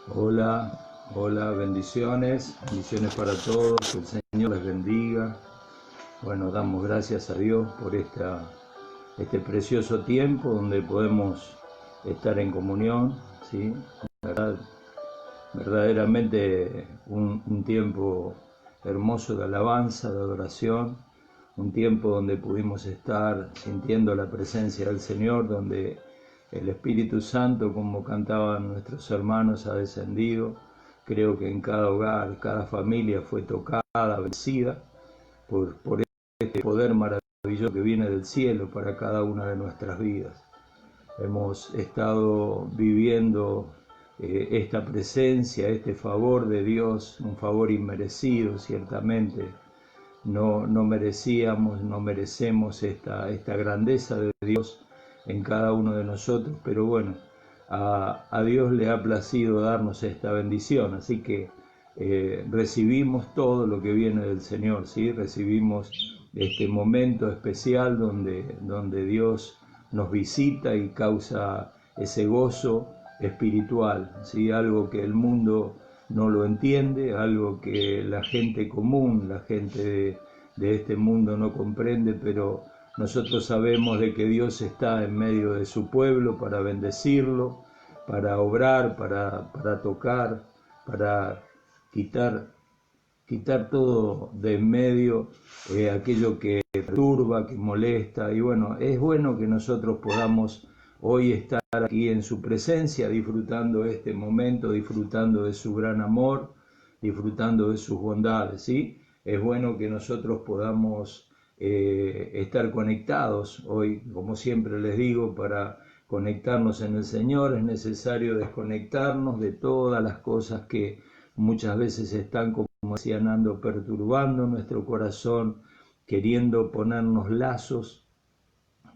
Hola, hola, bendiciones para todos, que el Señor les bendiga. Bueno, damos gracias a Dios por este precioso tiempo donde podemos estar en comunión, ¿sí? Verdaderamente un tiempo hermoso de alabanza, de adoración, un tiempo donde pudimos estar sintiendo la presencia del Señor, donde el Espíritu Santo, como cantaban nuestros hermanos, ha descendido. Creo que en cada hogar, cada familia fue tocada, vencida por este poder maravilloso que viene del cielo para cada una de nuestras vidas. Hemos estado viviendo esta presencia, este favor de Dios, un favor inmerecido, ciertamente. No merecíamos, no merecemos esta grandeza de Dios en cada uno de nosotros, pero bueno, a Dios le ha placido darnos esta bendición, así que recibimos todo lo que viene del Señor, ¿sí? Recibimos este momento especial donde Dios nos visita y causa ese gozo espiritual, ¿sí? Algo que el mundo no lo entiende, algo que la gente común, la gente de este mundo no comprende, pero nosotros sabemos de que Dios está en medio de su pueblo para bendecirlo, para obrar, para tocar, para quitar todo de en medio, aquello que perturba, que molesta. Y bueno, es bueno que nosotros podamos hoy estar aquí en su presencia, disfrutando este momento, disfrutando de su gran amor, disfrutando de sus bondades, ¿sí? Es bueno que nosotros podamos estar conectados hoy, como siempre les digo, para conectarnos en el Señor es necesario desconectarnos de todas las cosas que muchas veces están, como decía Nando, perturbando nuestro corazón, queriendo ponernos lazos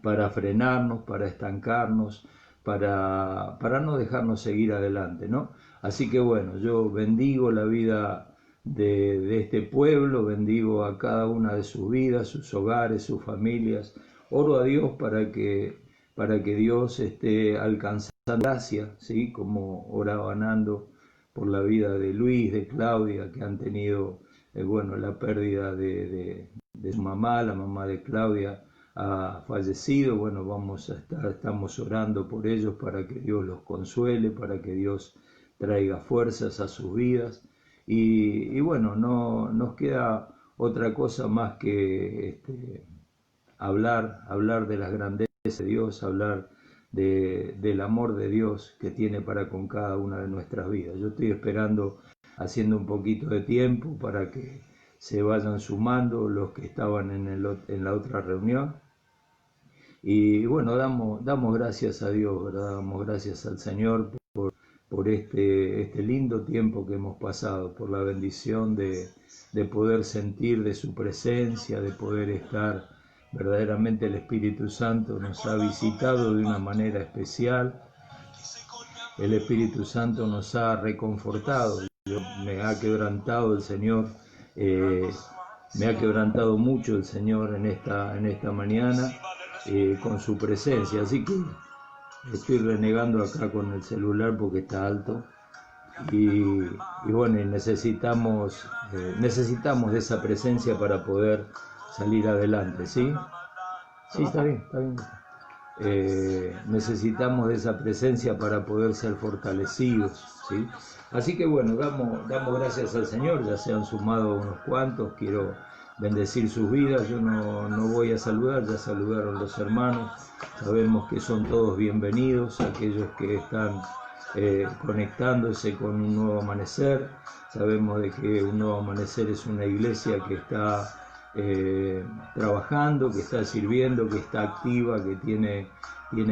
para frenarnos, para estancarnos, para no dejarnos seguir adelante, ¿no? Así que bueno, yo bendigo la vida de este pueblo, bendigo a cada una de sus vidas, sus hogares, sus familias. Oro a Dios para que Dios esté alcanzando gracia, ¿sí? Como oraba Nando por la vida de Luis, de Claudia, que han tenido, bueno, la pérdida de su mamá, la mamá de Claudia ha fallecido. Bueno, estamos orando por ellos para que Dios los consuele, para que Dios traiga fuerzas a sus vidas. Y bueno, no nos queda otra cosa más que hablar de las grandezas de Dios, hablar del amor de Dios que tiene para con cada una de nuestras vidas. Yo estoy esperando, haciendo un poquito de tiempo para que se vayan sumando los que estaban en la otra reunión. Y bueno, damos gracias a Dios, ¿verdad? Damos gracias al Señor por este lindo tiempo que hemos pasado, por la bendición de poder sentir de su presencia, de poder estar. Verdaderamente el Espíritu Santo nos ha visitado de una manera especial. El Espíritu Santo nos ha reconfortado. Me ha quebrantado el Señor, me ha quebrantado mucho el Señor en esta mañana con su presencia. Así que estoy renegando acá con el celular porque está alto. Y bueno, necesitamos de esa presencia para poder salir adelante, ¿sí? Sí, está bien, está bien. Necesitamos de esa presencia para poder ser fortalecidos, ¿sí? Así que bueno, damos gracias al Señor, ya se han sumado unos cuantos, quiero bendecir sus vidas. Yo no voy a saludar, ya saludaron los hermanos, sabemos que son todos bienvenidos, aquellos que están conectándose con un nuevo amanecer. Sabemos de que un nuevo amanecer es una iglesia que está trabajando, que está sirviendo, que está activa, que tiene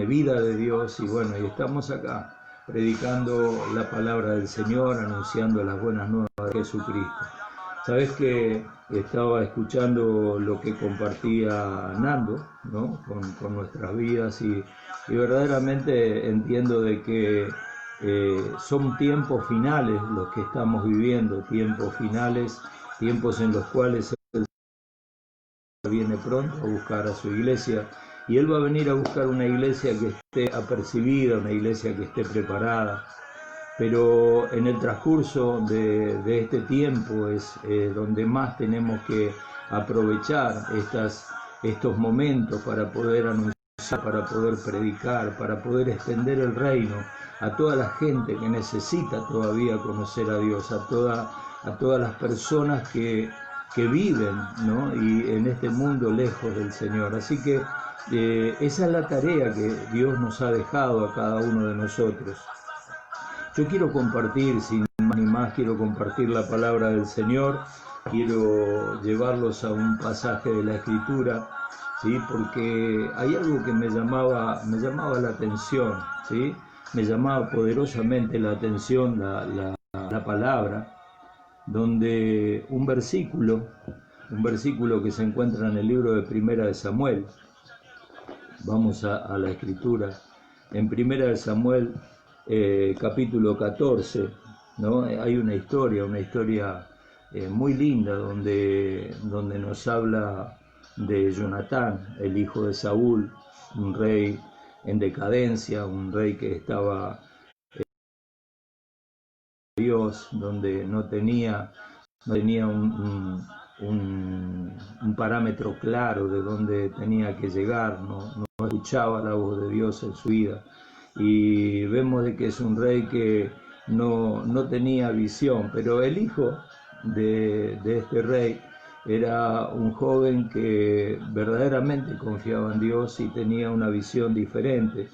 vida de Dios. Y bueno, y estamos acá predicando la palabra del Señor, anunciando las buenas nuevas de Jesucristo. Sabes que estaba escuchando lo que compartía Nando, ¿no? con nuestras vidas y verdaderamente entiendo de que son tiempos finales los que estamos viviendo, tiempos finales, tiempos en los cuales Él viene pronto a buscar a su iglesia, y Él va a venir a buscar una iglesia que esté apercibida, una iglesia que esté preparada, pero en el transcurso de este tiempo es donde más tenemos que aprovechar estos momentos para poder anunciar, para poder predicar, para poder extender el reino a toda la gente que necesita todavía conocer a Dios, a todas las personas que viven, ¿no? Y en este mundo lejos del Señor. Así que esa es la tarea que Dios nos ha dejado a cada uno de nosotros. Yo quiero compartir, sin más ni más, quiero compartir la palabra del Señor, quiero llevarlos a un pasaje de la Escritura, ¿sí? Porque hay algo que me llamaba la atención, ¿sí? Me llamaba poderosamente la atención la palabra, donde un versículo que se encuentra en el libro de Primera de Samuel. Vamos a la Escritura. En Primera de Samuel, capítulo 14, ¿no? Hay una historia muy linda donde nos habla de Jonatán, el hijo de Saúl, un rey en decadencia, un rey que estaba Dios, donde no tenía un parámetro claro de dónde tenía que llegar, no escuchaba la voz de Dios en su vida. Y vemos de que es un rey que no tenía visión, pero el hijo de este rey era un joven que verdaderamente confiaba en Dios y tenía una visión diferente.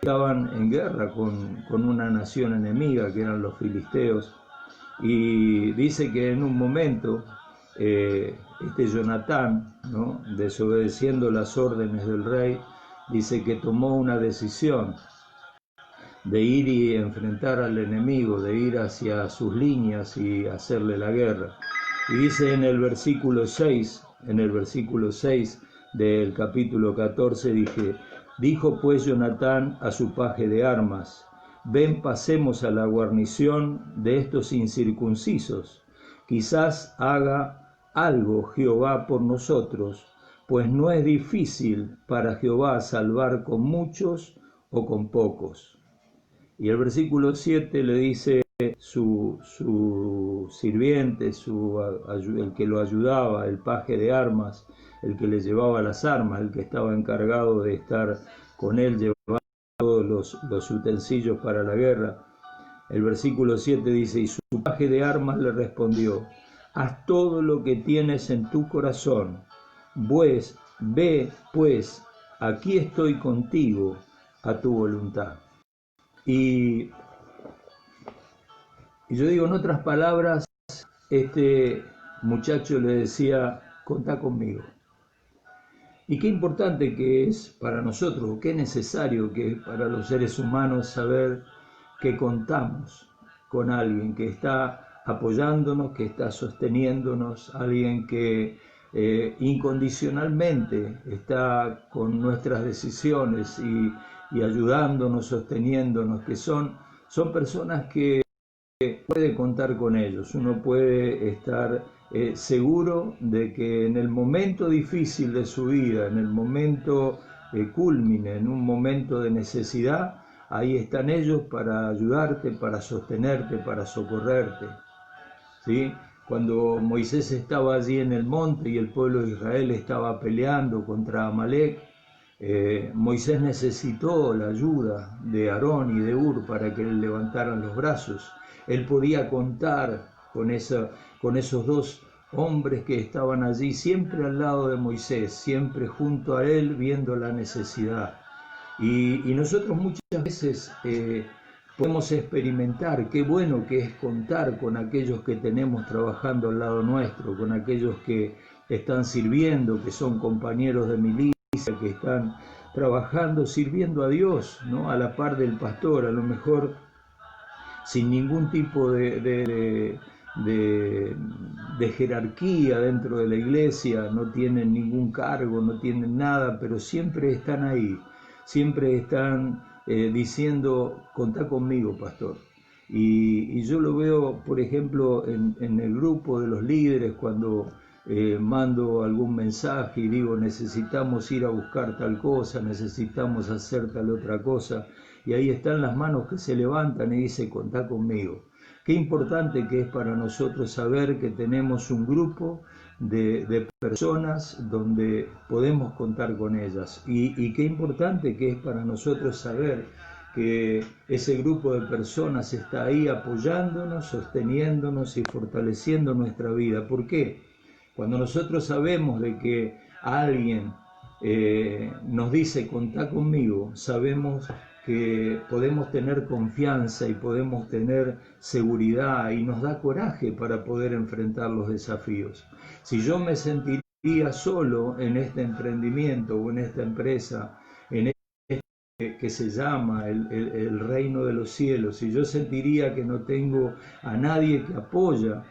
Estaban en guerra con una nación enemiga que eran los filisteos, y dice que en un momento este Jonatán, ¿no?, desobedeciendo las órdenes del rey, dice que tomó una decisión de ir y enfrentar al enemigo, de ir hacia sus líneas y hacerle la guerra. Y dice en el versículo 6 del capítulo 14, dijo pues Jonatán a su paje de armas: ven, pasemos a la guarnición de estos incircuncisos, quizás haga algo Jehová por nosotros, pues no es difícil para Jehová salvar con muchos o con pocos. Y el versículo 7 le dice su sirviente, el que lo ayudaba, el paje de armas, el que le llevaba las armas, el que estaba encargado de estar con él llevando todos los utensilios para la guerra. El versículo 7 dice: y su paje de armas le respondió: haz todo lo que tienes en tu corazón, pues ve, pues aquí estoy contigo a tu voluntad. Y yo digo, en otras palabras, este muchacho le decía: contá conmigo. Y qué importante que es para nosotros, qué necesario que es para los seres humanos saber que contamos con alguien que está apoyándonos, que está sosteniéndonos, alguien que incondicionalmente está con nuestras decisiones y ayudándonos, sosteniéndonos, que son personas que puede contar con ellos. Uno puede estar seguro de que en el momento difícil de su vida, en el momento cúlmine, en un momento de necesidad, ahí están ellos para ayudarte, para sostenerte, para socorrerte, ¿sí? Cuando Moisés estaba allí en el monte y el pueblo de Israel estaba peleando contra Amalek, Moisés necesitó la ayuda de Aarón y de Hur para que le levantaran los brazos. Él podía contar con esos dos hombres que estaban allí, siempre al lado de Moisés, siempre junto a él, viendo la necesidad. Y nosotros muchas veces podemos experimentar qué bueno que es contar con aquellos que tenemos trabajando al lado nuestro, con aquellos que están sirviendo, que son compañeros de milicia, que están trabajando, sirviendo a Dios, ¿no?, a la par del pastor, a lo mejor sin ningún tipo de jerarquía dentro de la iglesia, no tienen ningún cargo, no tienen nada, pero siempre están ahí, siempre están diciendo: contá conmigo, pastor. Y yo lo veo, por ejemplo, en el grupo de los líderes, cuando mando algún mensaje y digo: necesitamos ir a buscar tal cosa, necesitamos hacer tal otra cosa. y ahí están las manos que se levantan y dice, contá conmigo. Qué importante que es para nosotros saber que tenemos un grupo de personas donde podemos contar con ellas, y qué importante que es para nosotros saber que ese grupo de personas está ahí apoyándonos, sosteniéndonos y fortaleciendo nuestra vida. ¿Por qué? Cuando nosotros sabemos de que alguien nos dice contá conmigo, sabemos que podemos tener confianza y podemos tener seguridad, y nos da coraje para poder enfrentar los desafíos. Si yo me sentiría solo en este emprendimiento o en esta empresa, en que se llama el reino de los cielos, si yo sentiría que no tengo a nadie que apoya,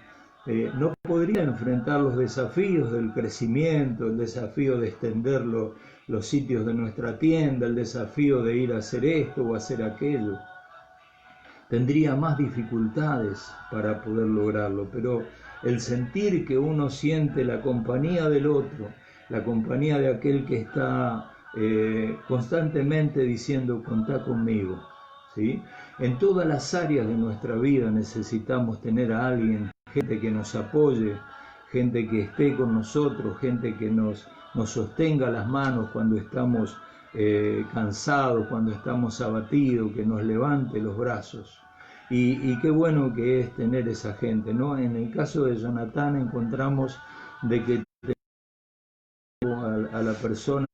no podría enfrentar los desafíos del crecimiento, el desafío de extender los sitios de nuestra tienda, el desafío de ir a hacer esto o hacer aquello. Tendría más dificultades para poder lograrlo, pero el sentir que uno siente la compañía del otro, la compañía de aquel que está constantemente diciendo contá conmigo, ¿sí? En todas las áreas de nuestra vida necesitamos tener a alguien, gente que nos apoye, gente que esté con nosotros, gente que nos sostenga las manos cuando estamos cansados, cuando estamos abatidos, que nos levante los brazos. Y qué bueno que es tener esa gente, ¿no? En el caso de Jonatán encontramos de que a la persona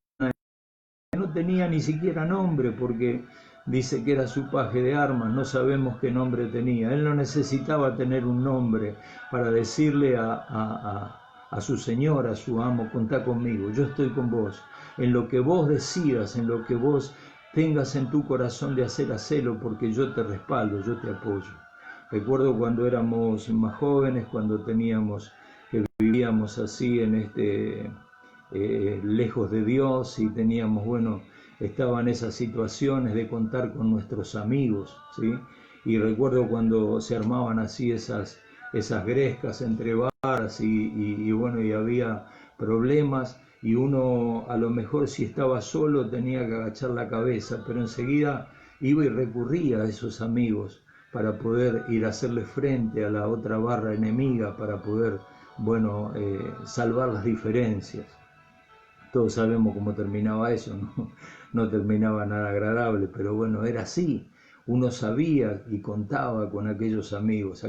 no tenía ni siquiera nombre, porque dice que era su paje de armas, no sabemos qué nombre tenía. Él no necesitaba tener un nombre para decirle a su señor, a su amo, contá conmigo, yo estoy con vos. En lo que vos decidas, en lo que vos tengas en tu corazón de hacer, hacelo, porque yo te respaldo, yo te apoyo. Recuerdo cuando éramos más jóvenes, cuando vivíamos así en lejos de Dios, y teníamos, estaban esas situaciones de contar con nuestros amigos, ¿sí? Y recuerdo cuando se armaban así esas grescas entre varas y había problemas, y uno a lo mejor si estaba solo tenía que agachar la cabeza, pero enseguida iba y recurría a esos amigos para poder ir a hacerle frente a la otra barra enemiga, para poder, salvar las diferencias. Todos sabemos cómo terminaba eso, ¿no? No terminaba nada agradable, pero era así. Uno sabía y contaba con aquellos amigos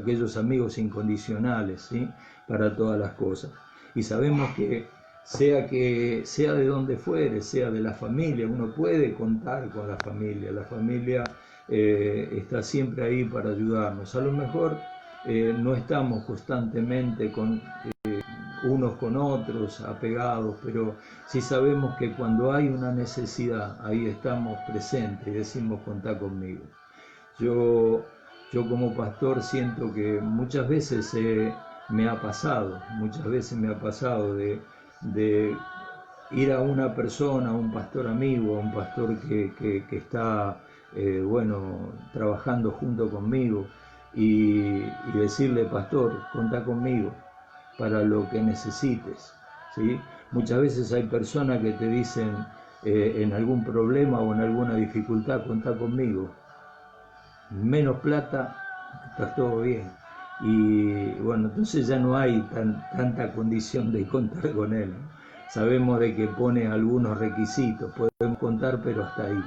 incondicionales, ¿sí? Para todas las cosas. Y sabemos que sea de donde fuere, sea de la familia, uno puede contar con la familia. La familia está siempre ahí para ayudarnos. A lo mejor no estamos constantemente unos con otros apegados, pero sí sabemos que cuando hay una necesidad, ahí estamos presentes y decimos contá conmigo. Yo como pastor siento que muchas veces me ha pasado de ir a una persona, a un pastor amigo, a un pastor que está trabajando junto conmigo, y decirle, pastor, contá conmigo para lo que necesites, ¿sí? Muchas veces hay personas que te dicen en algún problema o en alguna dificultad, contá conmigo. Menos plata, está todo bien. Y entonces ya no hay tanta condición de contar con él, ¿no? Sabemos de que pone algunos requisitos, podemos contar, pero hasta ahí.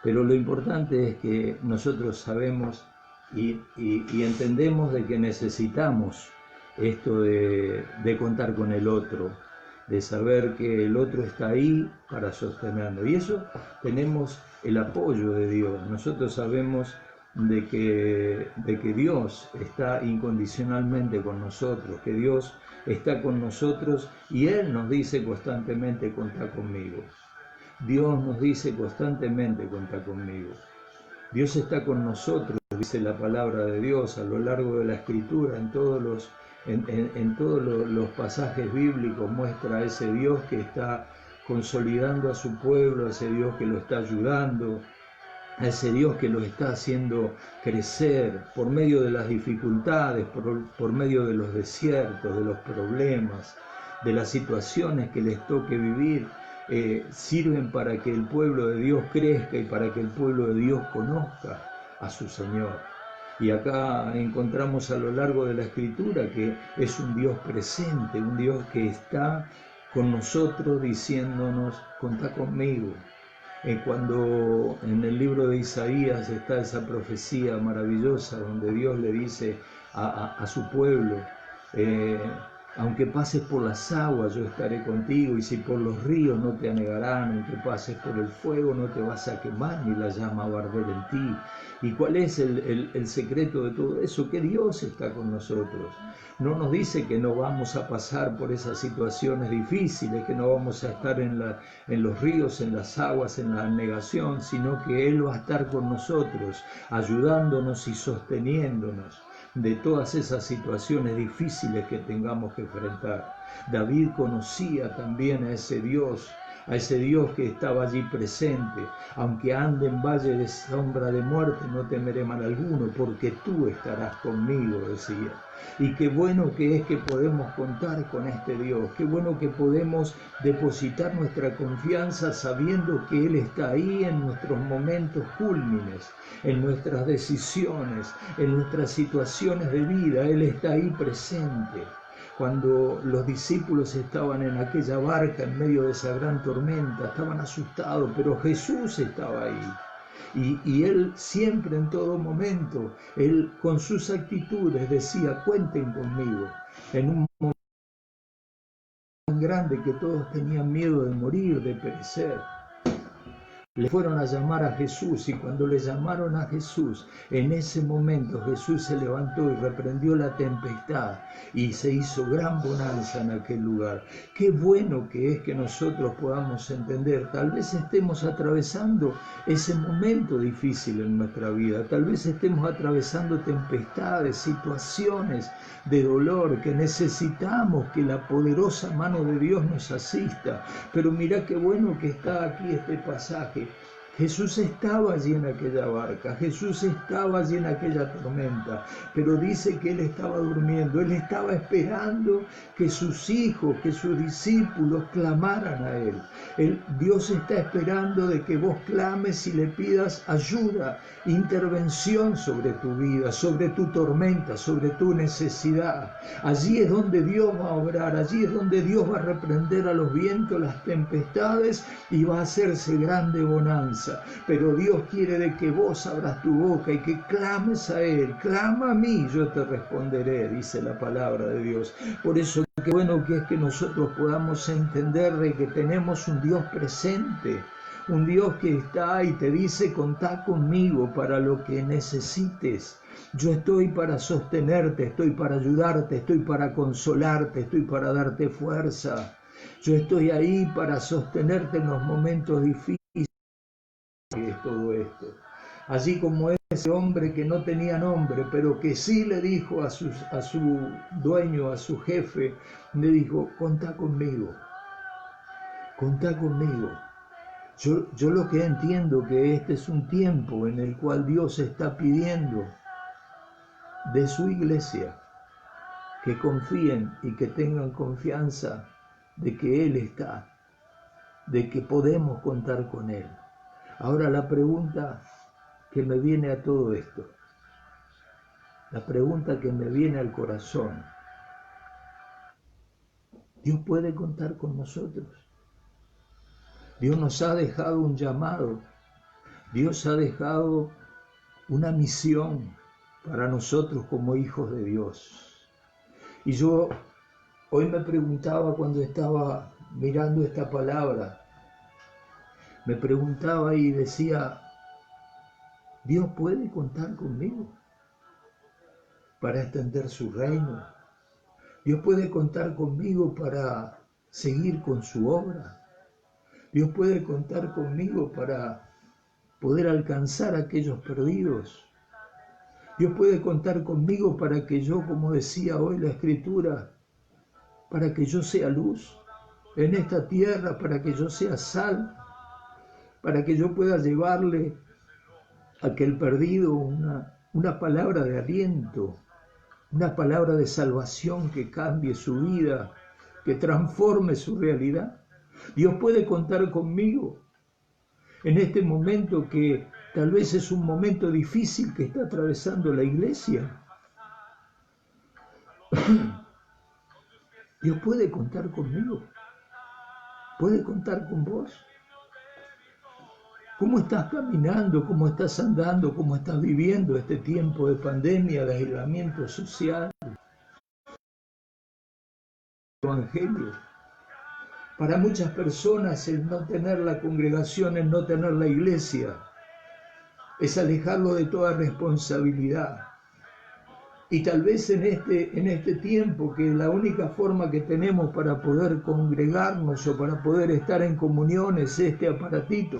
Pero lo importante es que nosotros sabemos y entendemos de que necesitamos esto de contar con el otro, de saber que el otro está ahí para sostenernos. Y eso tenemos el apoyo de Dios. Nosotros sabemos de que Dios está incondicionalmente con nosotros, que Dios está con nosotros, y Él nos dice constantemente contá conmigo. Dios nos dice constantemente contá conmigo. Dios está con nosotros, dice la palabra de Dios a lo largo de la Escritura, en todos los pasajes bíblicos muestra a ese Dios que está consolidando a su pueblo, a ese Dios que lo está ayudando, a ese Dios que lo está haciendo crecer por medio de las dificultades, por medio de los desiertos, de los problemas, de las situaciones que les toque vivir. sirven para que el pueblo de Dios crezca y para que el pueblo de Dios conozca a su Señor. Y acá encontramos a lo largo de la Escritura que es un Dios presente, un Dios que está con nosotros diciéndonos, contá conmigo. Cuando en el libro de Isaías está esa profecía maravillosa donde Dios le dice a su pueblo, aunque pases por las aguas yo estaré contigo, y si por los ríos no te anegarán, aunque pases por el fuego no te vas a quemar, ni la llama va a arder en ti. ¿Y cuál es el secreto de todo eso? Que Dios está con nosotros. No nos dice que no vamos a pasar por esas situaciones difíciles, que no vamos a estar en los ríos, en las aguas, en la negación, sino que Él va a estar con nosotros, ayudándonos y sosteniéndonos de todas esas situaciones difíciles que tengamos que enfrentar. David conocía también a ese Dios que estaba allí presente. Aunque ande en valle de sombra de muerte, no temeré mal alguno, porque tú estarás conmigo, decía. Y qué bueno que es que podemos contar con este Dios, qué bueno que podemos depositar nuestra confianza sabiendo que Él está ahí en nuestros momentos cúlmines, en nuestras decisiones, en nuestras situaciones de vida. Él está ahí presente. Cuando los discípulos estaban en aquella barca en medio de esa gran tormenta, estaban asustados, pero Jesús estaba ahí. Y Él siempre, en todo momento, Él con sus actitudes decía, cuenten conmigo. En un momento tan grande que todos tenían miedo de morir, de perecer, le fueron a llamar a Jesús, y cuando le llamaron a Jesús, en ese momento Jesús se levantó y reprendió la tempestad y se hizo gran bonanza en aquel lugar. Qué bueno que es que nosotros podamos entender. Tal vez estemos atravesando ese momento difícil en nuestra vida, tal vez estemos atravesando tempestades, situaciones de dolor, que necesitamos que la poderosa mano de Dios nos asista. Pero mira qué bueno que está aquí este pasaje. Jesús estaba allí en aquella barca, Jesús estaba allí en aquella tormenta, pero dice que Él estaba durmiendo, Él estaba esperando que sus hijos, que sus discípulos clamaran a Él. Dios está esperando de que vos clames y le pidas ayuda, intervención sobre tu vida, sobre tu tormenta, sobre tu necesidad. Allí es donde Dios va a obrar, allí es donde Dios va a reprender a los vientos, las tempestades, y va a hacerse grande bonanza. Pero Dios quiere de que vos abras tu boca y que clames a Él. Clama a mí, yo te responderé, dice la palabra de Dios. Por eso qué bueno que es que nosotros podamos entender de que tenemos un Dios presente, un Dios que está y te dice, contá conmigo para lo que necesites. Yo estoy para sostenerte, estoy para ayudarte, estoy para consolarte, estoy para darte fuerza. Yo estoy ahí para sostenerte en los momentos difíciles. Es todo esto. Así como ese hombre que no tenía nombre, pero que sí le dijo a su dueño, a su jefe, le dijo, contá conmigo, contá conmigo. Yo lo que entiendo que este es un tiempo en el cual Dios está pidiendo de su iglesia que confíen y que tengan confianza de que Él está, de que podemos contar con Él. Ahora la pregunta que me viene a todo esto, la pregunta que me viene al corazón, ¿Dios puede contar con nosotros? Dios nos ha dejado un llamado, Dios ha dejado una misión para nosotros como hijos de Dios. Y yo hoy me preguntaba cuando estaba mirando esta palabra, me preguntaba y decía, ¿Dios puede contar conmigo para extender su reino? ¿Dios puede contar conmigo para seguir con su obra? ¿Dios puede contar conmigo para poder alcanzar a aquellos perdidos? ¿Dios puede contar conmigo para que yo, como decía hoy la Escritura, para que yo sea luz en esta tierra, para que yo sea sal, para que yo pueda llevarle a aquel perdido una palabra de aliento, una palabra de salvación que cambie su vida, que transforme su realidad? Dios puede contar conmigo en este momento que tal vez es un momento difícil que está atravesando la iglesia. Dios puede contar conmigo, puede contar con vos. ¿Cómo estás caminando? ¿Cómo estás andando? ¿Cómo estás viviendo este tiempo de pandemia, de aislamiento social? Evangelio. Para muchas personas el no tener la congregación, el no tener la iglesia, es alejarlo de toda responsabilidad. Y tal vez en este tiempo, que la única forma que tenemos para poder congregarnos o para poder estar en comunión es este aparatito.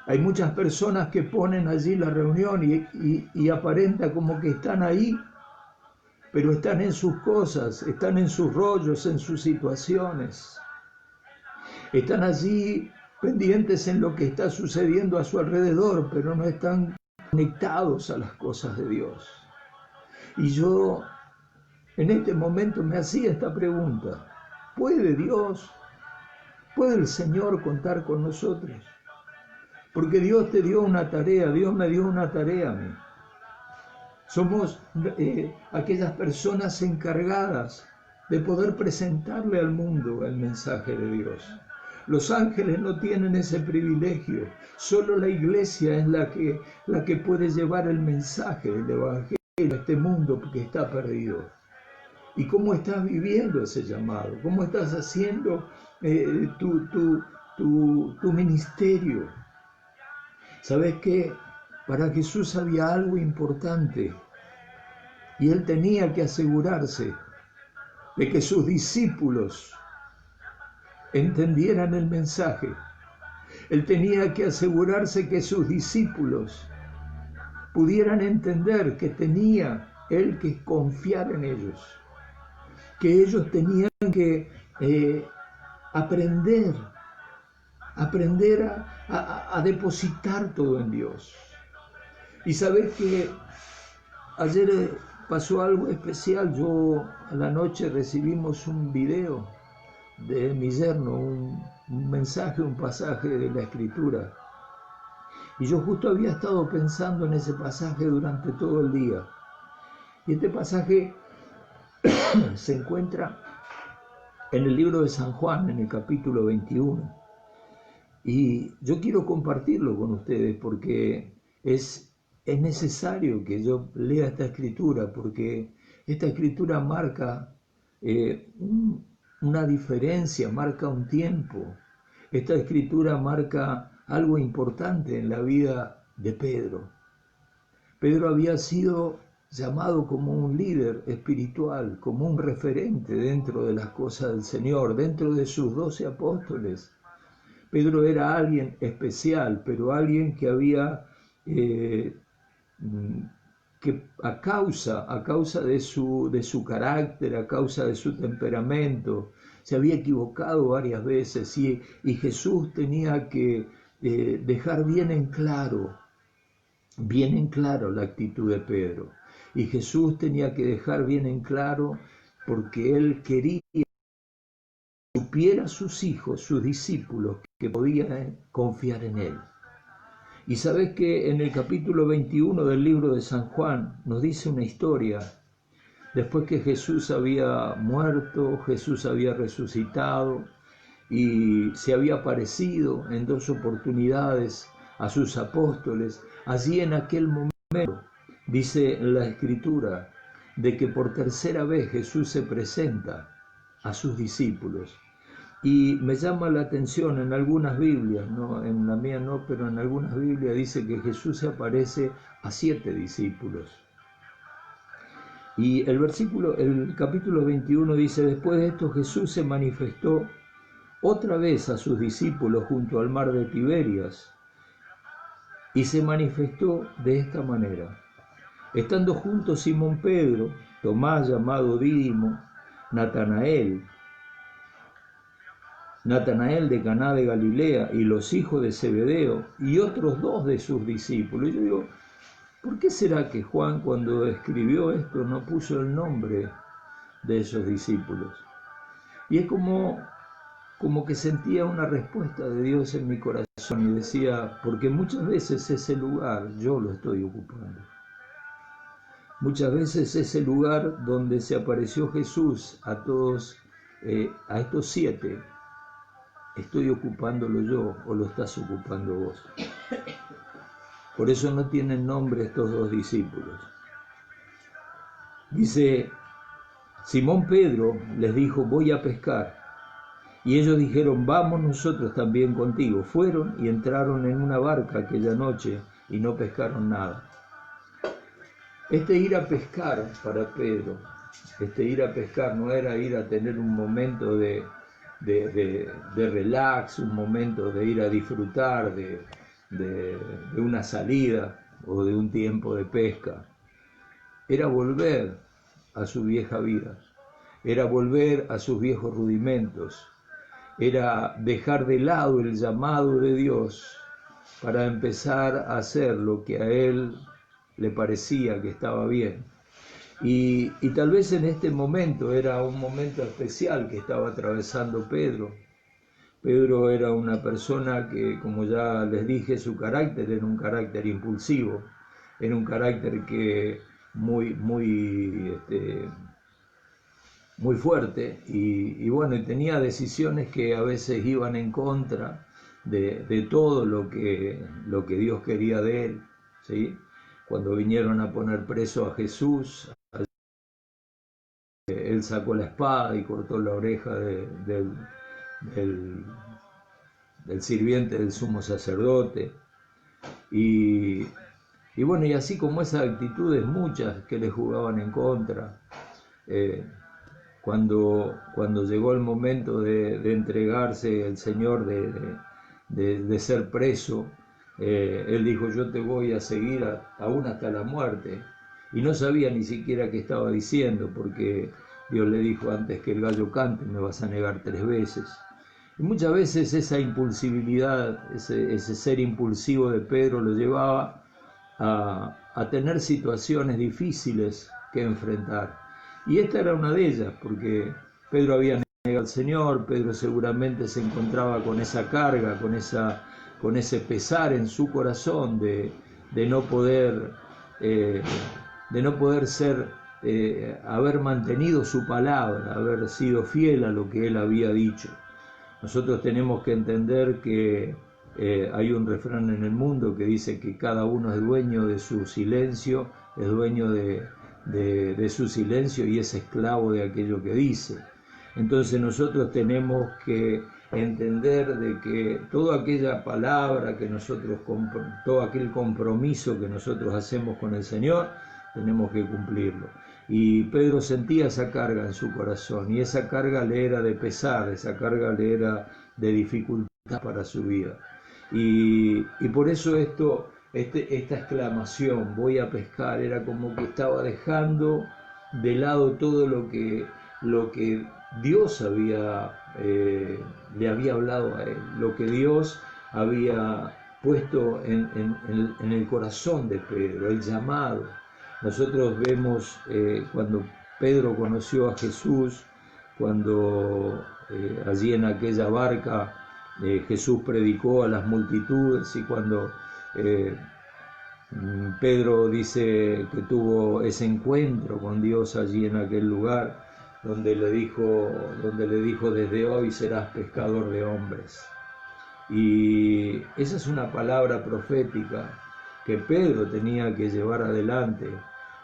Hay muchas personas que ponen allí la reunión y aparenta como que están ahí, pero están en sus cosas, están en sus rollos, en sus situaciones. Están allí pendientes en lo que está sucediendo a su alrededor, pero no están conectados a las cosas de Dios. Y yo en este momento me hacía esta pregunta: ¿puede Dios, puede el Señor contar con nosotros? Porque Dios te dio una tarea, Dios me dio una tarea a mí. Somos aquellas personas encargadas de poder presentarle al mundo el mensaje de Dios. Los ángeles no tienen ese privilegio, solo la iglesia es la que puede llevar el mensaje del Evangelio a este mundo que está perdido. ¿Y cómo estás viviendo ese llamado? ¿Cómo estás haciendo tu ministerio? ¿Sabes qué? Para Jesús había algo importante y él tenía que asegurarse de que sus discípulos entendieran el mensaje. Él tenía que asegurarse que sus discípulos pudieran entender que tenía él que confiar en ellos, que ellos tenían que aprender a depositar todo en Dios. Y sabes que ayer pasó algo especial. Yo a la noche recibimos un video de mi yerno, un mensaje, un pasaje de la Escritura. Y yo justo había estado pensando en ese pasaje durante todo el día. Y este pasaje se encuentra en el libro de San Juan, en el capítulo 21. Y yo quiero compartirlo con ustedes porque es necesario que yo lea esta escritura, porque esta escritura marca una diferencia, marca un tiempo. Esta escritura marca algo importante en la vida de Pedro. Pedro había sido llamado como un líder espiritual, como un referente dentro de las cosas del Señor, dentro de sus 12 apóstoles. Pedro era alguien especial, pero alguien que había, que a causa de su carácter, a causa de su temperamento, se había equivocado varias veces y Jesús tenía que dejar bien en claro la actitud de Pedro. Y Jesús tenía que dejar bien en claro, porque él quería que supiera a sus hijos, sus discípulos, que podían confiar en él. Y sabes que en el capítulo 21 del libro de San Juan nos dice una historia. Después que Jesús había muerto, Jesús había resucitado y se había aparecido en 2 oportunidades a sus apóstoles. Allí en aquel momento dice la Escritura de que por tercera vez Jesús se presenta a sus discípulos. Y me llama la atención en algunas Biblias, no, en la mía no, pero en algunas Biblias dice que Jesús se aparece a 7 discípulos. Y el capítulo 21 dice: después de esto Jesús se manifestó otra vez a sus discípulos junto al mar de Tiberias, y se manifestó de esta manera. Estando juntos Simón Pedro, Tomás llamado Dídimo, Natanael de Caná de Galilea, y los hijos de Zebedeo, y otros 2 de sus discípulos. Y yo digo, ¿por qué será que Juan, cuando escribió esto, no puso el nombre de esos discípulos? Y es como como que sentía una respuesta de Dios en mi corazón y decía, porque muchas veces ese lugar yo lo estoy ocupando. Muchas veces ese lugar donde se apareció Jesús a todos, a estos 7, estoy ocupándolo yo o lo estás ocupando vos. Por eso no tienen nombre estos 2 discípulos. Dice, Simón Pedro les dijo, voy a pescar. Y ellos dijeron, vamos nosotros también contigo. Fueron y entraron en una barca aquella noche y no pescaron nada. Este ir a pescar para Pedro, ir a pescar no era ir a tener un momento de relax, un momento de ir a disfrutar de una salida o de un tiempo de pesca. Era volver a su vieja vida, era volver a sus viejos rudimentos, era dejar de lado el llamado de Dios para empezar a hacer lo que a él le parecía que estaba bien. Y tal vez en este momento era un momento especial que estaba atravesando Pedro. Pedro era una persona que, como ya les dije, su carácter era un carácter impulsivo, era un carácter que muy fuerte y bueno, y tenía decisiones que a veces iban en contra de todo lo que Dios quería de él, ¿sí? Cuando vinieron a poner preso a Jesús, él sacó la espada y cortó la oreja del sirviente del sumo sacerdote. Y bueno, y así como esas actitudes muchas que le jugaban en contra, cuando llegó el momento de entregarse el Señor, de ser preso, él dijo, yo te voy a seguir aún hasta la muerte. Y no sabía ni siquiera qué estaba diciendo, porque Dios le dijo, antes que el gallo cante me vas a negar 3 veces. Y muchas veces esa impulsividad, ese ser impulsivo de Pedro lo llevaba a tener situaciones difíciles que enfrentar. Y esta era una de ellas, porque Pedro había negado al Señor, Pedro seguramente se encontraba con esa carga, con ese pesar en su corazón de no poder haber mantenido su palabra, haber sido fiel a lo que él había dicho. Nosotros tenemos que entender que hay un refrán en el mundo que dice que cada uno es dueño de su silencio, es dueño de su silencio y es esclavo de aquello que dice. Entonces nosotros tenemos que entender de que toda aquella palabra que nosotros, todo aquel compromiso que nosotros hacemos con el Señor, tenemos que cumplirlo. Y Pedro sentía esa carga en su corazón, y esa carga le era de pesar, esa carga le era de dificultad para su vida. Y por eso esta exclamación, voy a pescar, era como que estaba dejando de lado todo lo que Dios le había hablado a él, lo que Dios había puesto en el corazón de Pedro, el llamado. Nosotros vemos cuando Pedro conoció a Jesús, cuando allí en aquella barca Jesús predicó a las multitudes, y cuando Pedro dice que tuvo ese encuentro con Dios allí en aquel lugar, donde le dijo, desde hoy serás pescador de hombres. Y esa es una palabra profética que Pedro tenía que llevar adelante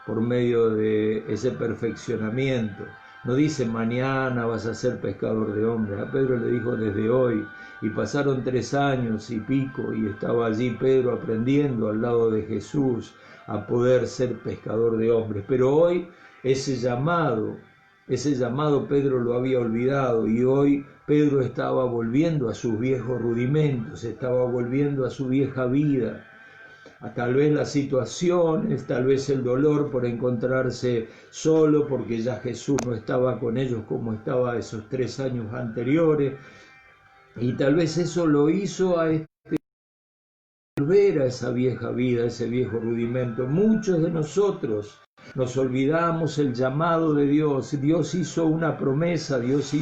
por medio de ese perfeccionamiento. No dice mañana vas a ser pescador de hombres, a Pedro le dijo desde hoy, y pasaron 3 años y pico y estaba allí Pedro aprendiendo al lado de Jesús a poder ser pescador de hombres. Pero hoy ese llamado Pedro lo había olvidado, y hoy Pedro estaba volviendo a sus viejos rudimentos, estaba volviendo a su vieja vida. Tal vez las situaciones, tal vez el dolor por encontrarse solo, porque ya Jesús no estaba con ellos como estaba esos 3 años anteriores, y tal vez eso lo hizo a volver a esa vieja vida, ese viejo rudimento. Muchos de nosotros nos olvidamos el llamado de Dios. Dios hizo una promesa, Dios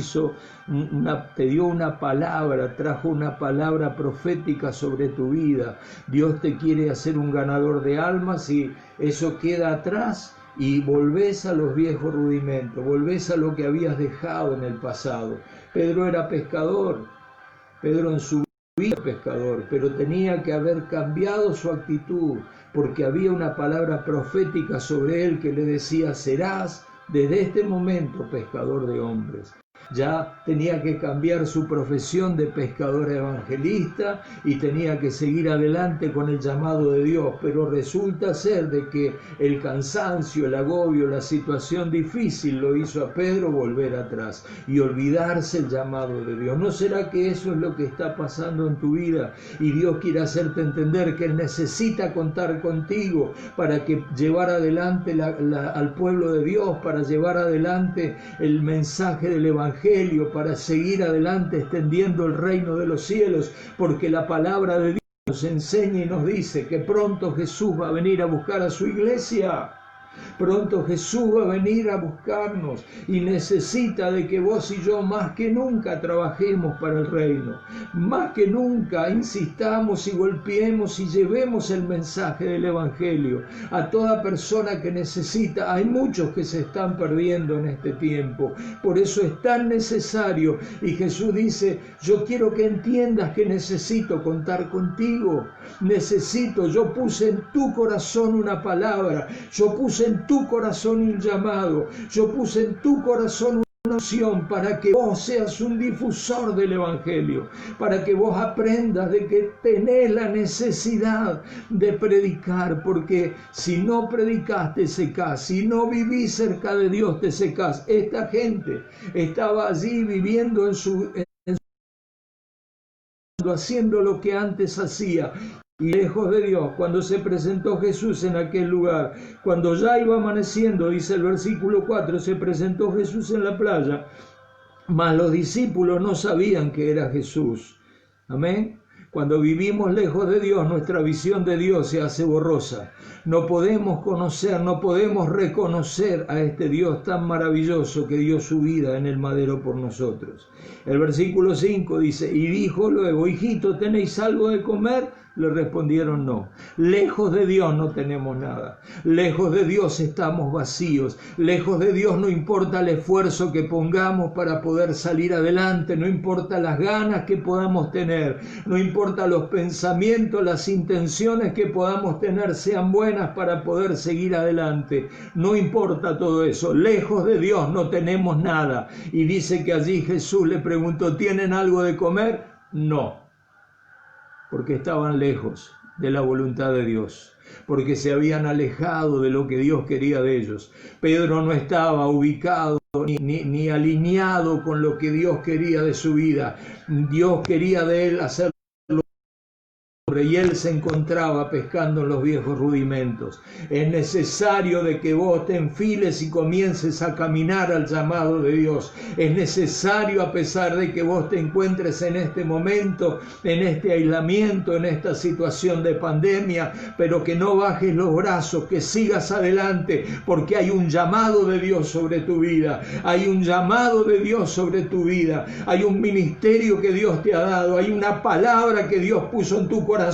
te dio una palabra, trajo una palabra profética sobre tu vida. Dios te quiere hacer un ganador de almas y eso queda atrás y volvés a los viejos rudimentos, volvés a lo que habías dejado en el pasado. Pedro era pescador, Pedro en su vida era pescador, pero tenía que haber cambiado su actitud, porque había una palabra profética sobre él que le decía: serás desde este momento pescador de hombres. Ya tenía que cambiar su profesión de pescador evangelista y tenía que seguir adelante con el llamado de Dios, pero resulta ser de que el cansancio, el agobio, la situación difícil lo hizo a Pedro volver atrás y olvidarse el llamado de Dios. ¿No será que eso es lo que está pasando en tu vida? Y Dios quiere hacerte entender que Él necesita contar contigo para que llevar adelante al pueblo de Dios, para llevar adelante el mensaje del evangelio, para seguir adelante extendiendo el reino de los cielos, porque la palabra de Dios nos enseña y nos dice que pronto Jesús va a venir a buscar a su iglesia. Pronto Jesús va a venir a buscarnos y necesita de que vos y yo más que nunca trabajemos para el reino, más que nunca insistamos y golpeemos y llevemos el mensaje del evangelio a toda persona que necesita. Hay muchos que se están perdiendo en este tiempo, por eso es tan necesario, y Jesús dice: yo quiero que entiendas que necesito contar contigo, yo puse en tu corazón una palabra, yo puse en tu corazón un llamado, yo puse en tu corazón una opción para que vos seas un difusor del evangelio, para que vos aprendas de que tenés la necesidad de predicar, porque si no predicás te secás, si no vivís cerca de Dios te secás. Esta gente estaba allí viviendo haciendo lo que antes hacía, y lejos de Dios. Cuando se presentó Jesús en aquel lugar, cuando ya iba amaneciendo, dice el versículo 4, se presentó Jesús en la playa, mas los discípulos no sabían que era Jesús. Amén. Cuando vivimos lejos de Dios, nuestra visión de Dios se hace borrosa. No podemos conocer, no podemos reconocer a este Dios tan maravilloso que dio su vida en el madero por nosotros. El versículo 5 dice: y dijo luego: hijito, ¿tenéis algo de comer? Le respondieron: no. Lejos de Dios no tenemos nada. Lejos de Dios estamos vacíos. Lejos de Dios no importa el esfuerzo que pongamos para poder salir adelante. No importa las ganas que podamos tener. No importa los pensamientos, las intenciones que podamos tener sean buenas para poder seguir adelante. No importa todo eso. Lejos de Dios no tenemos nada. Y dice que allí Jesús le preguntó: ¿tienen algo de comer? No. Porque estaban lejos de la voluntad de Dios, porque se habían alejado de lo que Dios quería de ellos. Pedro no estaba ubicado ni alineado con lo que Dios quería de su vida. Dios quería de él hacer y él se encontraba pescando en los viejos rudimentos. Es necesario de que vos te enfiles y comiences a caminar al llamado de Dios. Es necesario, a pesar de que vos te encuentres en este momento, en este aislamiento, en esta situación de pandemia, pero que no bajes los brazos, que sigas adelante, porque hay un llamado de Dios sobre tu vida. Hay un llamado de Dios sobre tu vida. Hay un ministerio que Dios te ha dado. Hay una palabra que Dios puso en tu corazón,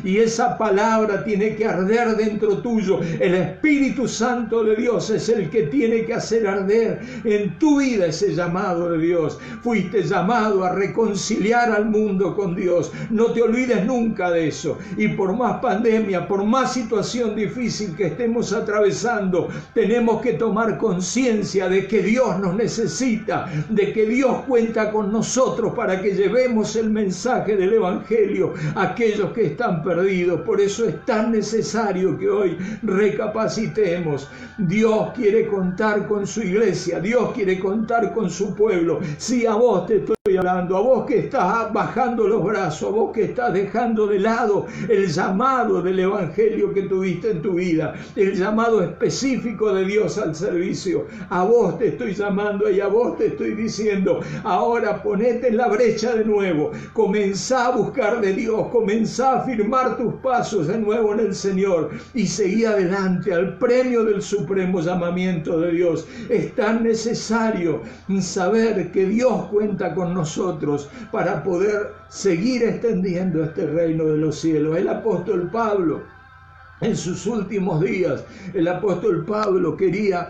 y esa palabra tiene que arder dentro tuyo. El Espíritu Santo de Dios es el que tiene que hacer arder en tu vida ese llamado de Dios. Fuiste llamado a reconciliar al mundo con Dios. No te olvides nunca de eso. Y por más pandemia, por más situación difícil que estemos atravesando, tenemos que tomar conciencia de que Dios nos necesita, de que Dios cuenta con nosotros para que llevemos el mensaje del Evangelio a aquellos que están perdidos. Por eso es tan necesario que hoy recapacitemos. Dios quiere contar con su iglesia, Dios quiere contar con su pueblo. Si a vos te estoy hablando, a vos que estás bajando los brazos, a vos que estás dejando de lado el llamado del evangelio que tuviste en tu vida, el llamado específico de Dios al servicio, a vos te estoy llamando y a vos te estoy diciendo: ahora ponete en la brecha de nuevo, comenzá a buscar de Dios, comenzá Comenzá a firmar tus pasos de nuevo en el Señor y seguí adelante al premio del supremo llamamiento de Dios. Es tan necesario saber que Dios cuenta con nosotros para poder seguir extendiendo este reino de los cielos. El apóstol Pablo, en sus últimos días, el apóstol Pablo quería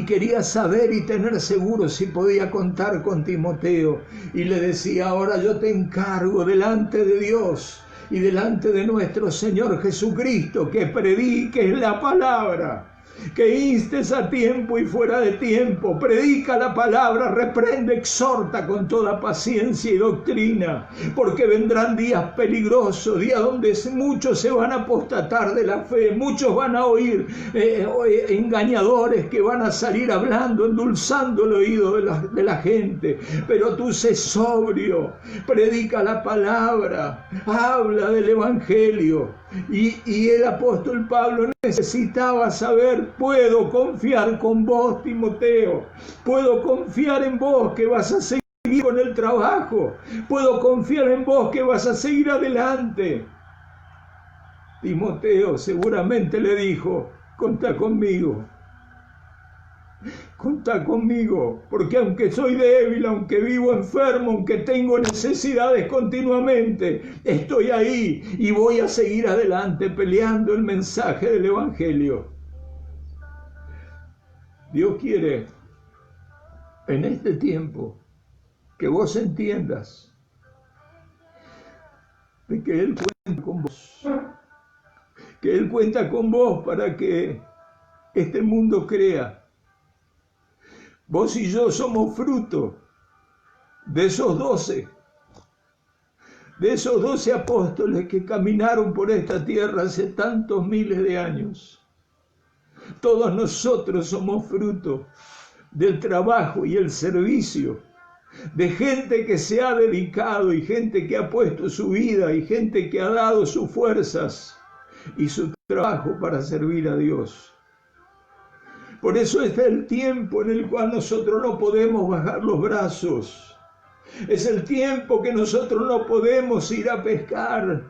quería saber y tener seguro si podía contar con Timoteo. Y le decía: ahora yo te encargo delante de Dios y delante de nuestro Señor Jesucristo que prediques la palabra, que instes a tiempo y fuera de tiempo, predica la palabra, reprende, exhorta con toda paciencia y doctrina, porque vendrán días peligrosos, días donde muchos se van a apostatar de la fe, muchos van a oír engañadores que van a salir hablando, endulzando el oído de la gente, pero tú sé sobrio, predica la palabra, habla del evangelio. Y el apóstol Pablo necesitaba saber: puedo confiar con vos, Timoteo, puedo confiar en vos que vas a seguir con el trabajo, puedo confiar en vos que vas a seguir adelante. Timoteo seguramente le dijo: contá conmigo, porque aunque soy débil, aunque vivo enfermo, aunque tengo necesidades continuamente, estoy ahí y voy a seguir adelante peleando el mensaje del evangelio. Dios quiere en este tiempo que vos entiendas de que Él cuenta con vos, que Él cuenta con vos para que este mundo crea. Vos y yo somos fruto de esos 12 apóstoles que caminaron por esta tierra hace tantos miles de años. Todos nosotros somos fruto del trabajo y el servicio de gente que se ha dedicado y gente que ha puesto su vida y gente que ha dado sus fuerzas y su trabajo para servir a Dios. Por eso es el tiempo en el cual nosotros no podemos bajar los brazos. Es el tiempo que nosotros no podemos ir a pescar,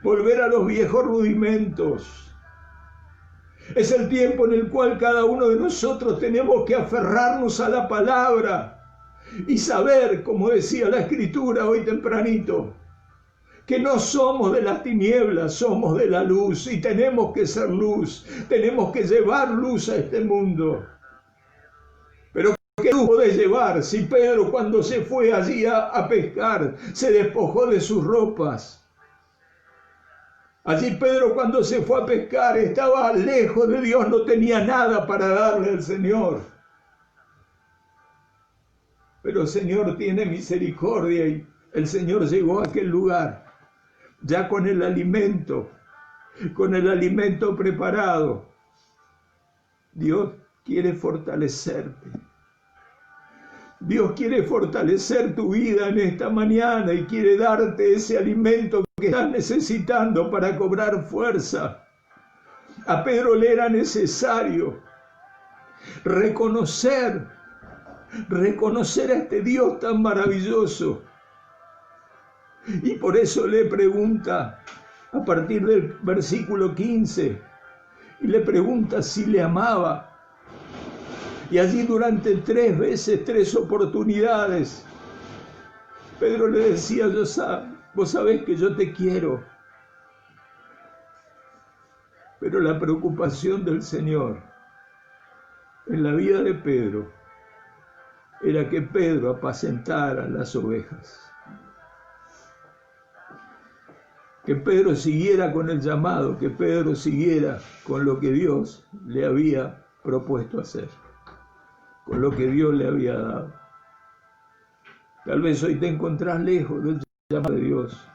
volver a los viejos rudimentos. Es el tiempo en el cual cada uno de nosotros tenemos que aferrarnos a la palabra y saber, como decía la Escritura hoy tempranito, que no somos de las tinieblas, somos de la luz y tenemos que ser luz, tenemos que llevar luz a este mundo. Pero ¿qué luz podés llevar si Pedro, cuando se fue allí a pescar, se despojó de sus ropas? Allí Pedro, cuando se fue a pescar, estaba lejos de Dios, no tenía nada para darle al Señor. Pero el Señor tiene misericordia y el Señor llegó a aquel lugar ya con el alimento preparado. Dios quiere fortalecerte. Dios quiere fortalecer tu vida en esta mañana y quiere darte ese alimento que estás necesitando para cobrar fuerza. A Pedro le era necesario reconocer a este Dios tan maravilloso. Y por eso le pregunta a partir del versículo 15, y le pregunta si le amaba. Y allí durante 3 veces, 3 oportunidades, Pedro le decía: vos sabés que yo te quiero. Pero la preocupación del Señor en la vida de Pedro era que Pedro apacentara las ovejas. Que Pedro siguiera con el llamado, que Pedro siguiera con lo que Dios le había propuesto hacer, con lo que Dios le había dado. Tal vez hoy te encontrás lejos del llamado de Dios.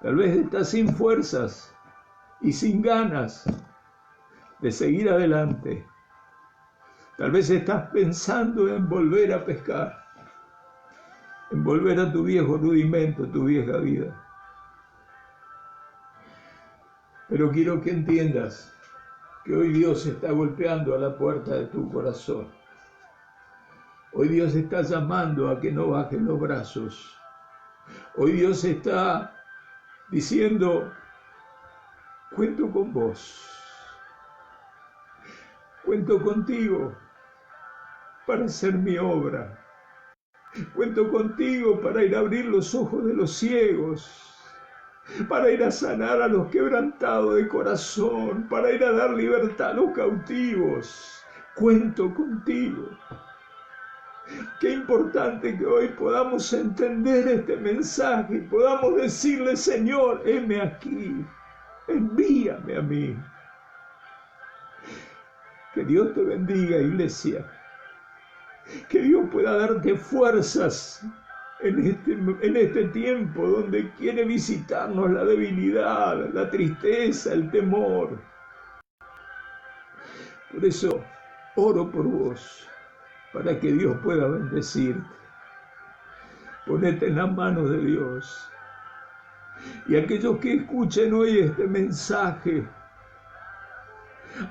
Tal vez estás sin fuerzas y sin ganas de seguir adelante. Tal vez estás pensando en volver a pescar, en volver a tu viejo rudimento, tu vieja vida. Pero quiero que entiendas que hoy Dios está golpeando a la puerta de tu corazón. Hoy Dios está llamando a que no bajes los brazos. Hoy Dios está diciendo, cuento con vos, cuento contigo para hacer mi obra, cuento contigo para ir a abrir los ojos de los ciegos, para ir a sanar a los quebrantados de corazón, para ir a dar libertad a los cautivos. Cuento contigo. Qué importante que hoy podamos entender este mensaje y podamos decirle, Señor, heme aquí, envíame a mí. Que Dios te bendiga, iglesia. Que Dios pueda darte fuerzas en este tiempo donde quiere visitarnos la debilidad, la tristeza, el temor. Por eso oro por vos, para que Dios pueda bendecirte. Ponete en las manos de Dios. Y aquellos que escuchen hoy este mensaje,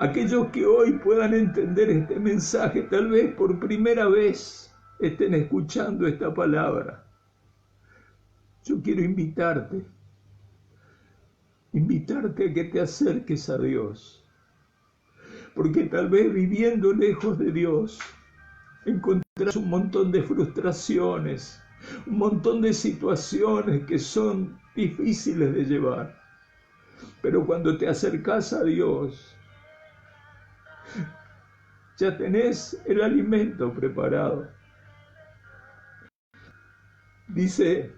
aquellos que hoy puedan entender este mensaje, tal vez por primera vez estén escuchando esta palabra, yo quiero invitarte a que te acerques a Dios, porque tal vez viviendo lejos de Dios encontrarás un montón de frustraciones, un montón de situaciones que son difíciles de llevar, pero cuando te acercas a Dios, ya tenés el alimento preparado. Dice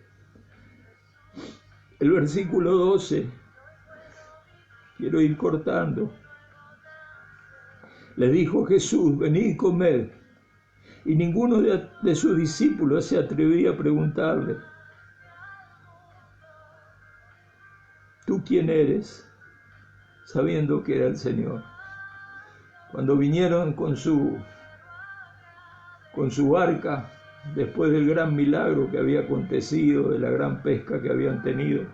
el versículo 12, quiero ir cortando. Le dijo Jesús, venid, comed. Y ninguno de sus discípulos se atrevía a preguntarle, ¿tú quién eres? Sabiendo que era el Señor. Cuando vinieron con su barca, después del gran milagro que había acontecido, de la gran pesca que habían tenido,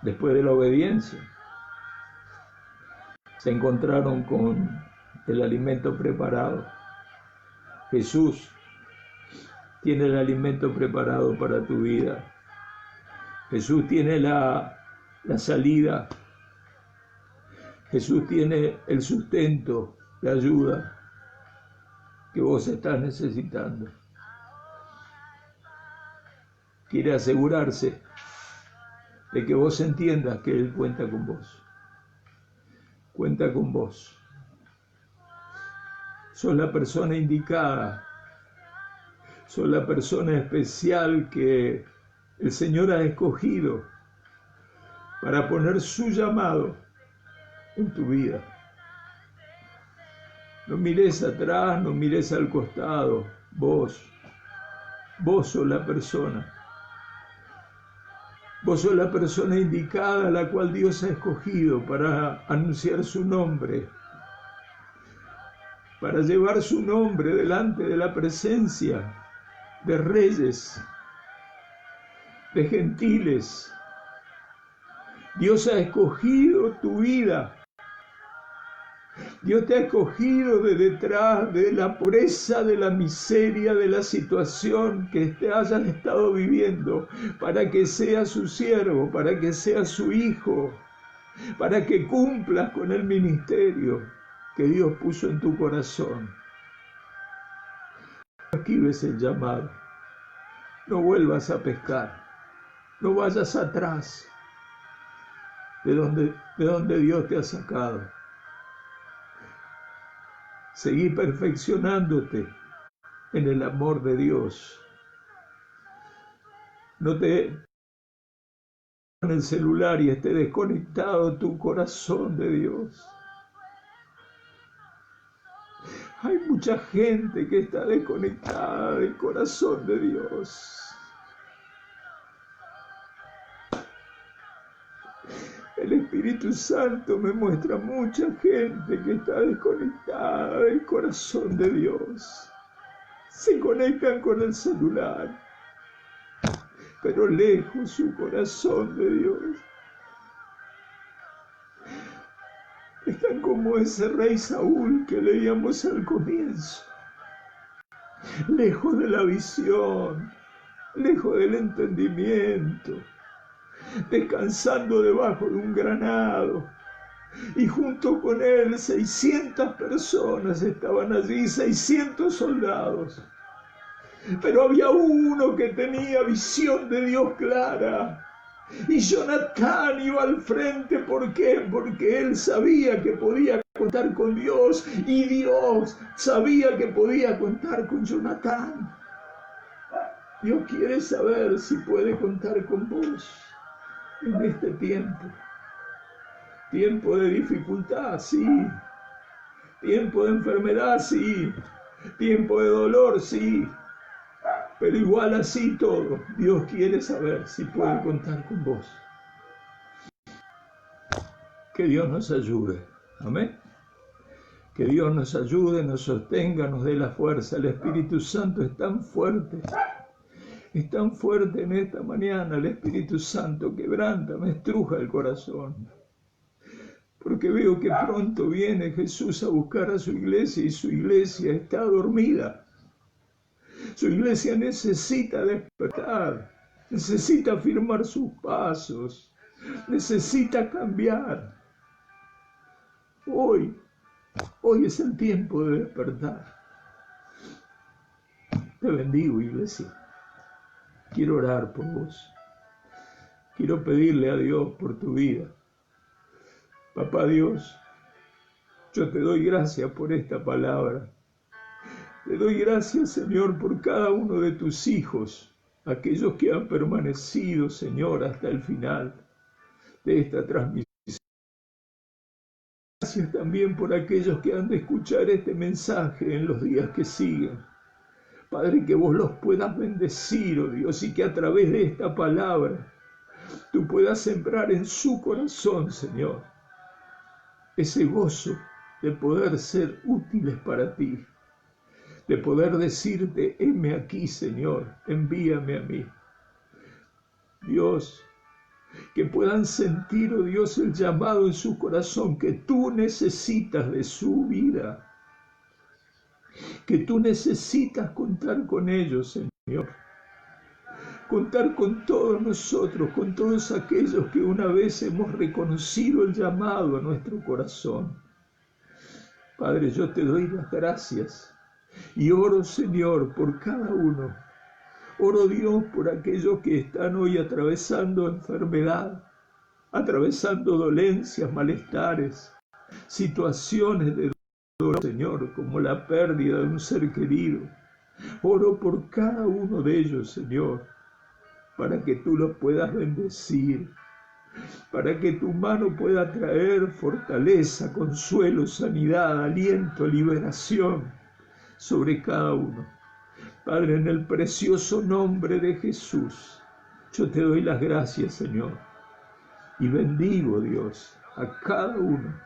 después de la obediencia, se encontraron con el alimento preparado. Jesús tiene el alimento preparado para tu vida. Jesús tiene la salida. Jesús tiene el sustento, la ayuda que vos estás necesitando. Quiere asegurarse de que vos entiendas que Él cuenta con vos. Cuenta con vos. Sos la persona indicada. Sos la persona especial que el Señor ha escogido para poner su llamado en tu vida. No mires atrás, no mires al costado. Vos sos la persona. Vos sos la persona indicada a la cual Dios ha escogido para anunciar su nombre, para llevar su nombre delante de la presencia de reyes, de gentiles. Dios ha escogido tu vida. Dios te ha escogido de detrás de la pobreza, de la miseria, de la situación que te hayas estado viviendo, para que seas su siervo, para que seas su hijo, para que cumplas con el ministerio que Dios puso en tu corazón. Aquí ves el llamado. No vuelvas a pescar. No vayas atrás de donde Dios te ha sacado. Seguí perfeccionándote en el amor de Dios. No te en el celular y esté desconectado tu corazón de Dios. Hay mucha gente que está desconectada del corazón de Dios. El Espíritu Santo me muestra mucha gente que está desconectada del corazón de Dios. Se conectan con el celular, pero lejos su corazón de Dios. Están como ese rey Saúl que leíamos al comienzo, lejos de la visión, lejos del entendimiento, descansando debajo de un granado. Y junto con él 600 personas estaban allí, 600 soldados. Pero había uno que tenía visión de Dios clara. Y Jonatán iba al frente. ¿Por qué? Porque él sabía que podía contar con Dios. Y Dios sabía que podía contar con Jonatán. Dios quiere saber si puede contar con vos en este tiempo. Tiempo de dificultad, sí. Tiempo de enfermedad, sí. Tiempo de dolor, sí. Pero igual así todo, Dios quiere saber si puede contar con vos. Que Dios nos ayude. Amén. Que Dios nos ayude, nos sostenga, nos dé la fuerza. El Espíritu Santo es tan fuerte. Es tan fuerte en esta mañana. El Espíritu Santo quebranta, me estruja el corazón. Porque veo que pronto viene Jesús a buscar a su iglesia y su iglesia está dormida. Su iglesia necesita despertar, necesita afirmar sus pasos, necesita cambiar. Hoy es el tiempo de despertar. Te bendigo, iglesia. Quiero orar por vos. Quiero pedirle a Dios por tu vida. Papá Dios, yo te doy gracias por esta palabra. Te doy gracias, Señor, por cada uno de tus hijos, aquellos que han permanecido, Señor, hasta el final de esta transmisión. Gracias también por aquellos que han de escuchar este mensaje en los días que siguen. Padre, que vos los puedas bendecir, oh Dios, y que a través de esta palabra tú puedas sembrar en su corazón, Señor, ese gozo de poder ser útiles para ti, de poder decirte, heme aquí, Señor, envíame a mí. Dios, que puedan sentir, oh Dios, el llamado en su corazón, que tú necesitas de su vida, que tú necesitas contar con ellos, Señor. Contar con todos nosotros, con todos aquellos que una vez hemos reconocido el llamado a nuestro corazón. Padre, yo te doy las gracias y oro, Señor, por cada uno. Oro, Dios, por aquellos que están hoy atravesando enfermedad, atravesando dolencias, malestares, situaciones de dolor, Señor, como la pérdida de un ser querido. Oro por cada uno de ellos, Señor, para que tú los puedas bendecir, para que tu mano pueda traer fortaleza, consuelo, sanidad, aliento, liberación sobre cada uno. Padre, en el precioso nombre de Jesús, yo te doy las gracias, Señor, y bendigo, Dios, a cada uno.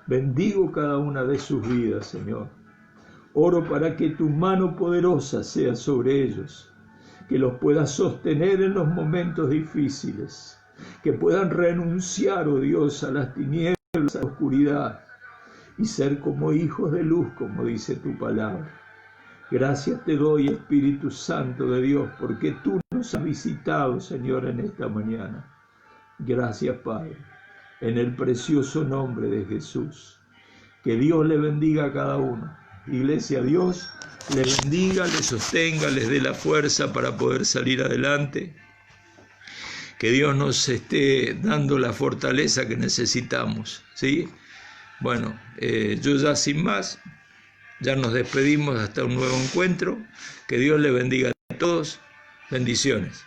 Bendigo cada una de sus vidas, Señor. Oro para que tu mano poderosa sea sobre ellos, que los puedas sostener en los momentos difíciles, que puedan renunciar, oh Dios, a las tinieblas, a la oscuridad, y ser como hijos de luz, como dice tu palabra. Gracias te doy, Espíritu Santo de Dios, porque tú nos has visitado, Señor, en esta mañana. Gracias, Padre, en el precioso nombre de Jesús. Que Dios le bendiga a cada uno. Iglesia, Dios le bendiga, le sostenga, les dé la fuerza para poder salir adelante. Que Dios nos esté dando la fortaleza que necesitamos, ¿sí? Bueno, yo ya sin más, ya nos despedimos hasta un nuevo encuentro. Que Dios le bendiga a todos. Bendiciones.